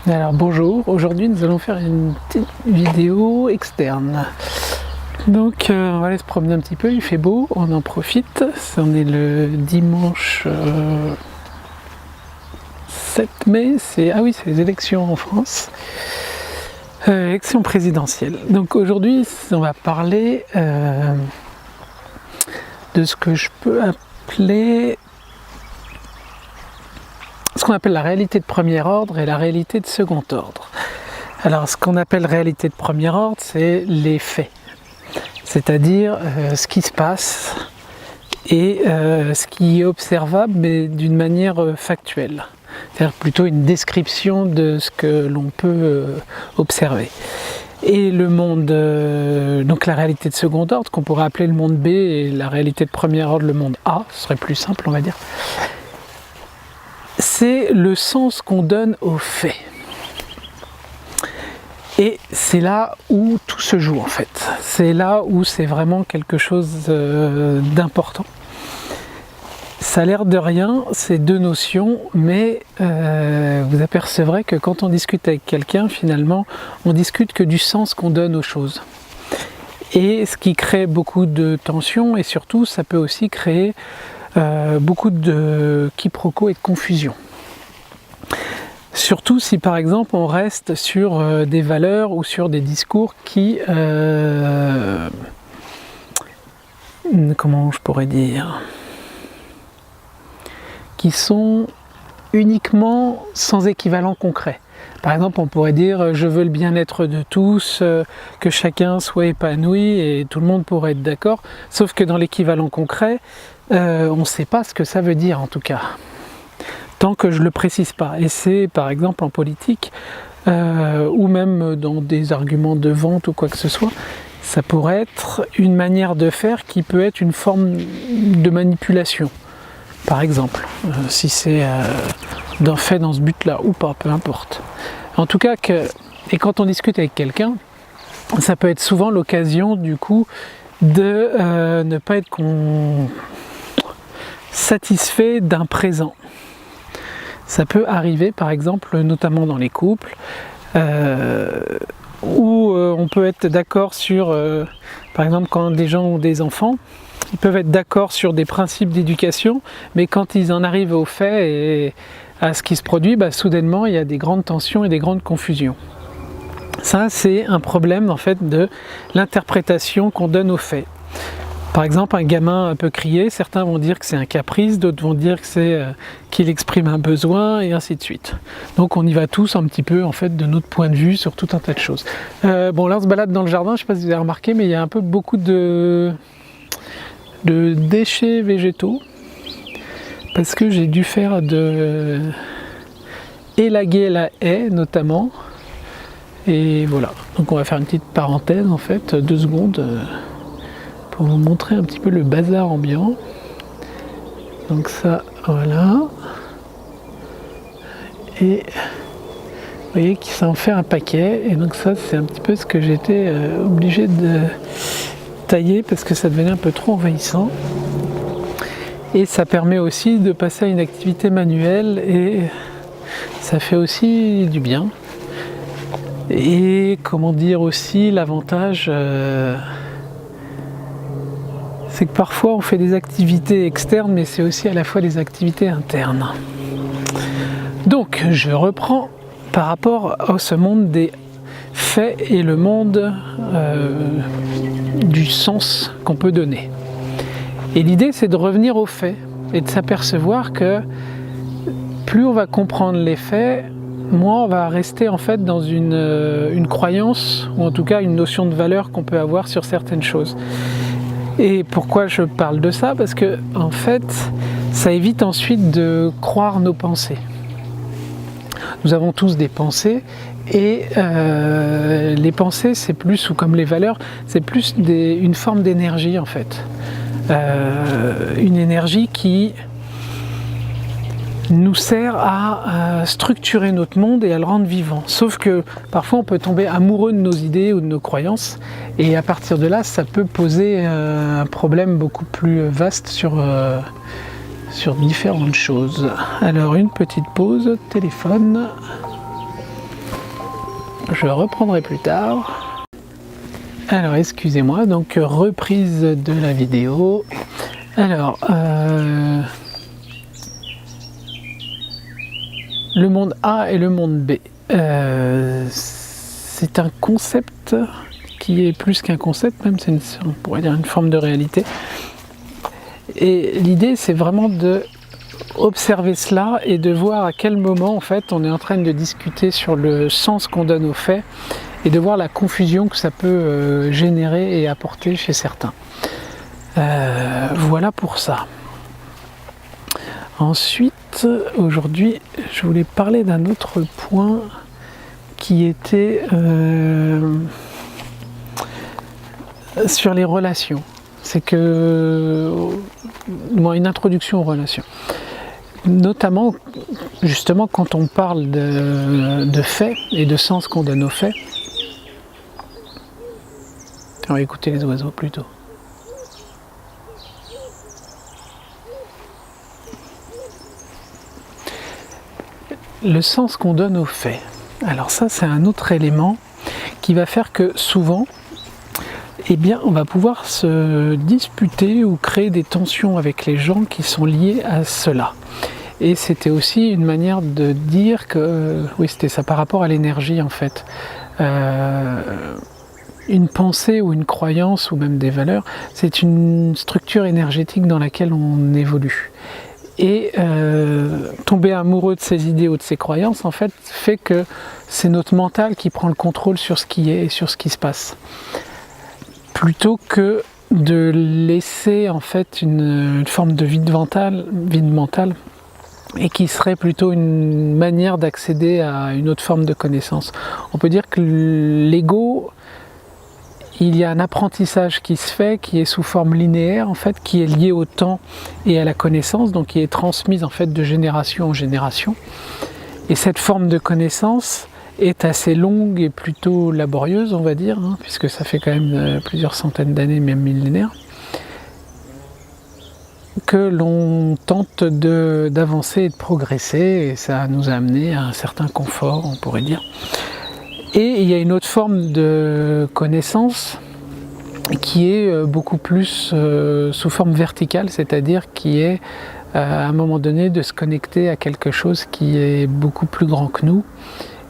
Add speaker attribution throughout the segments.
Speaker 1: Alors bonjour, aujourd'hui nous allons faire une petite vidéo externe. Donc on va aller se promener un petit peu, il fait beau, on en profite. On est le dimanche 7 mai, c'est les élections en France. Élections présidentielles. Donc aujourd'hui on va parler de ce que je peux appeler ce qu'on appelle la réalité de premier ordre et la réalité de second ordre. Alors ce qu'on appelle réalité de premier ordre, c'est les faits, c'est-à-dire ce qui se passe et ce qui est observable mais d'une manière factuelle, c'est-à-dire plutôt une description de ce que l'on peut observer. Et le monde, donc la réalité de second ordre, qu'on pourrait appeler le monde B, et la réalité de premier ordre, le monde A, ce serait plus simple on va dire. C'est le sens qu'on donne aux faits. Et c'est là où tout se joue en fait. C'est là où c'est vraiment quelque chose d'important. Ça a l'air de rien, ces deux notions, mais vous apercevrez que quand on discute avec quelqu'un, finalement, on discute que du sens qu'on donne aux choses. Et ce qui crée beaucoup de tensions, et surtout, ça peut aussi créer beaucoup de quiproquos et de confusion. Surtout si par exemple on reste sur des valeurs ou sur des discours qui, comment je pourrais dire, qui sont uniquement sans équivalent concret. Par exemple, on pourrait dire je veux le bien-être de tous, que chacun soit épanoui et tout le monde pourrait être d'accord, sauf que dans l'équivalent concret, on ne sait pas ce que ça veut dire en tout cas, tant que je ne le précise pas. Et c'est par exemple en politique, ou même dans des arguments de vente ou quoi que ce soit, ça pourrait être une manière de faire qui peut être une forme de manipulation. Par exemple, si c'est fait dans ce but-là ou pas, peu importe. En tout cas, et quand on discute avec quelqu'un, ça peut être souvent l'occasion du coup de ne pas être satisfait d'un présent. Ça peut arriver par exemple, notamment dans les couples, où on peut être d'accord sur, par exemple quand des gens ont des enfants, ils peuvent être d'accord sur des principes d'éducation, mais quand ils en arrivent aux faits et à ce qui se produit, soudainement il y a des grandes tensions et des grandes confusions. Ça c'est un problème en fait de l'interprétation qu'on donne aux faits. Par exemple, un gamin un peu crié, certains vont dire que c'est un caprice, d'autres vont dire que c'est qu'il exprime un besoin, et ainsi de suite. Donc on y va tous un petit peu en fait de notre point de vue sur tout un tas de choses. Bon là on se balade dans le jardin, je ne sais pas si vous avez remarqué, mais il y a un peu beaucoup de déchets végétaux, parce que j'ai dû faire élaguer la haie notamment. Et voilà, donc on va faire une petite parenthèse en fait, 2 secondes. Pour vous montrer un petit peu le bazar ambiant. Donc ça, voilà. Et vous voyez que ça en fait un paquet. Et donc ça, c'est un petit peu ce que j'étais obligé de tailler parce que ça devenait un peu trop envahissant. Et ça permet aussi de passer à une activité manuelle et ça fait aussi du bien. Et comment dire aussi, l'avantage... c'est que parfois on fait des activités externes, mais c'est aussi à la fois des activités internes. Donc je reprends par rapport à ce monde des faits et le monde du sens qu'on peut donner. Et l'idée c'est de revenir aux faits et de s'apercevoir que plus on va comprendre les faits, moins on va rester en fait dans une croyance, ou en tout cas une notion de valeur qu'on peut avoir sur certaines choses. Et pourquoi je parle de ça? Parce que en fait, ça évite ensuite de croire nos pensées. Nous avons tous des pensées et les pensées, c'est plus, ou comme les valeurs, c'est plus une forme d'énergie en fait. Une énergie qui nous sert à structurer notre monde et à le rendre vivant. Sauf que parfois on peut tomber amoureux de nos idées ou de nos croyances et à partir de là ça peut poser un problème beaucoup plus vaste sur différentes choses. Alors une petite pause, téléphone. je reprendrai plus tard. Alors excusez-moi, donc reprise de la vidéo. Alors, le monde A et le monde B. C'est un concept qui est plus qu'un concept, même on pourrait dire une forme de réalité. Et l'idée, c'est vraiment de observer cela et de voir à quel moment en fait on est en train de discuter sur le sens qu'on donne aux faits et de voir la confusion que ça peut générer et apporter chez certains. Voilà pour ça. Ensuite, aujourd'hui, je voulais parler d'un autre point qui était sur les relations. C'est que, une introduction aux relations. Notamment, justement, quand on parle de faits et de sens qu'on donne aux faits. On va écouter les oiseaux plutôt. Le sens qu'on donne aux faits. Alors ça, c'est un autre élément qui va faire que souvent, eh bien, on va pouvoir se disputer ou créer des tensions avec les gens qui sont liés à cela. Et c'était aussi une manière de dire que, oui, c'était ça par rapport à l'énergie en fait. Une pensée ou une croyance ou même des valeurs, c'est une structure énergétique dans laquelle on évolue. Et tomber amoureux de ses idées ou de ses croyances, en fait, fait que c'est notre mental qui prend le contrôle sur ce qui est et sur ce qui se passe. Plutôt que de laisser en fait une forme de vide mental, et qui serait plutôt une manière d'accéder à une autre forme de connaissance. On peut dire que l'ego, il y a un apprentissage qui se fait, qui est sous forme linéaire en fait, qui est lié au temps et à la connaissance, donc qui est transmise en fait de génération en génération. Et cette forme de connaissance est assez longue et plutôt laborieuse, on va dire, puisque ça fait quand même plusieurs centaines d'années, même millénaires, que l'on tente d'avancer et de progresser, et ça nous a amené à un certain confort, on pourrait dire. Et il y a une autre forme de connaissance qui est beaucoup plus sous forme verticale, c'est-à-dire qui est à un moment donné de se connecter à quelque chose qui est beaucoup plus grand que nous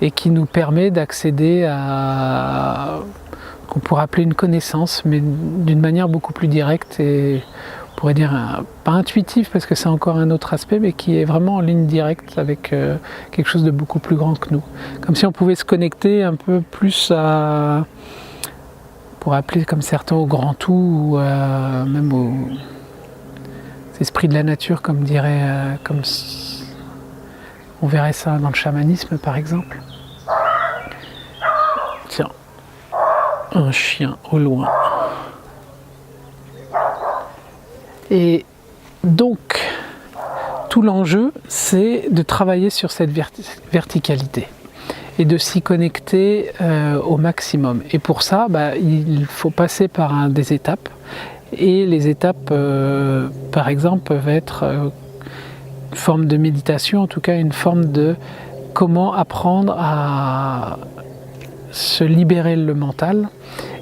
Speaker 1: et qui nous permet d'accéder à qu'on pourrait appeler une connaissance, mais d'une manière beaucoup plus directe et on pourrait dire pas intuitive parce que c'est encore un autre aspect, mais qui est vraiment en ligne directe avec quelque chose de beaucoup plus grand que nous. Comme si on pouvait se connecter un peu plus à, pour appeler comme certains au grand tout ou même aux esprits de la nature, comme dirait, comme on verrait ça dans le chamanisme par exemple. Tiens, un chien au loin. Et donc, tout l'enjeu, c'est de travailler sur cette verticalité et de s'y connecter au maximum. Et pour ça, il faut passer par des étapes. Et les étapes, par exemple, peuvent être une forme de méditation, en tout cas une forme de comment apprendre à se libérer le mental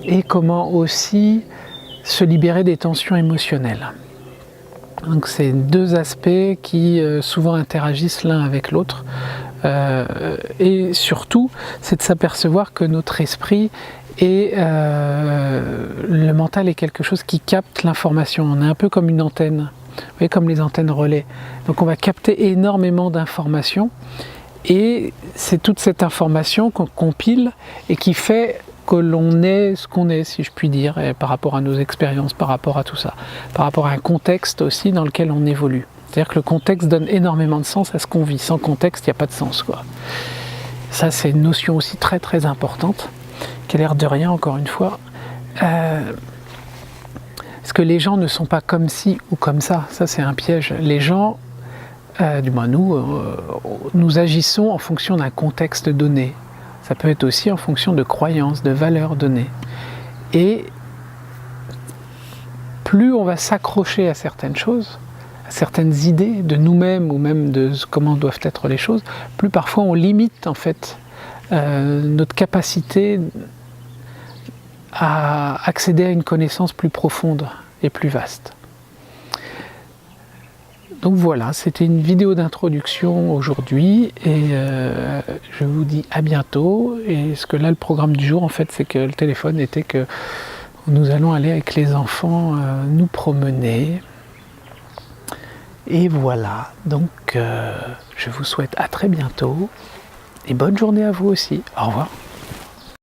Speaker 1: et comment aussi se libérer des tensions émotionnelles. Donc c'est deux aspects qui souvent interagissent l'un avec l'autre et surtout c'est de s'apercevoir que notre esprit et le mental est quelque chose qui capte l'information. On est un peu comme une antenne, vous voyez, comme les antennes relais. Donc on va capter énormément d'informations et c'est toute cette information qu'on compile et qui fait que l'on est ce qu'on est, si je puis dire, par rapport à nos expériences, par rapport à tout ça, par rapport à un contexte aussi dans lequel on évolue. C'est-à-dire que le contexte donne énormément de sens à ce qu'on vit. Sans contexte, il n'y a pas de sens, quoi. Ça, c'est une notion aussi très très importante, qui a l'air de rien, encore une fois. Parce que les gens ne sont pas comme ci ou comme ça. Ça, c'est un piège. Les gens, du moins nous agissons en fonction d'un contexte donné. Ça peut être aussi en fonction de croyances, de valeurs données. Et plus on va s'accrocher à certaines choses, à certaines idées de nous-mêmes ou même de comment doivent être les choses, plus parfois on limite en fait notre capacité à accéder à une connaissance plus profonde et plus vaste. Donc voilà, c'était une vidéo d'introduction aujourd'hui et je vous dis à bientôt. Et ce que là, le programme du jour, en fait, c'est que le téléphone était que nous allons aller avec les enfants nous promener. Et voilà, donc je vous souhaite à très bientôt et bonne journée à vous aussi. Au revoir.